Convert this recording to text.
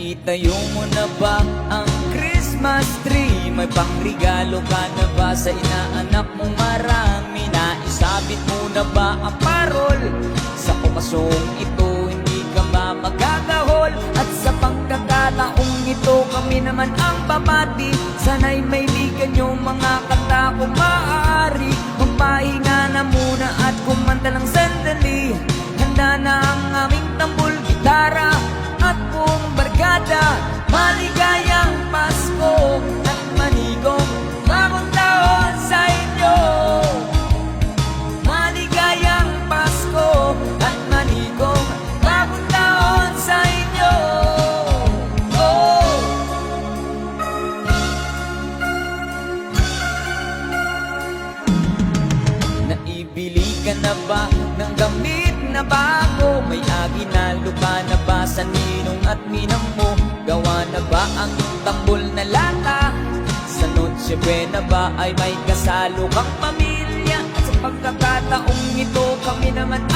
Naitayo mo na ba ang Christmas tree? May pangregalo ka na ba sa inaanak mo marami? Naisabit mo na ba ang parol? Sa okasong ito hindi ka ba magagahol? At sa pagkakataong ito kami naman ang babati. Sana'y may ligan yung mga kanta kung maaari. Magpahinga na muna at kumanta lang sandali. Handa na ang aming tambol, gitara at buong barkada. Maligayang Pasko at manigong bagong taon sa inyo. Maligayang Pasko at manigong bagong taon sa inyo. Oh. Naibili ka na ba ng damit na bago? May aginalo ka na ba sa ninong at ninang mo? Gawa na ba ang tambol na lata? Sa Noche Buena ba ay may kasalo kang pamilya? At sa pagkakataong ito kami naman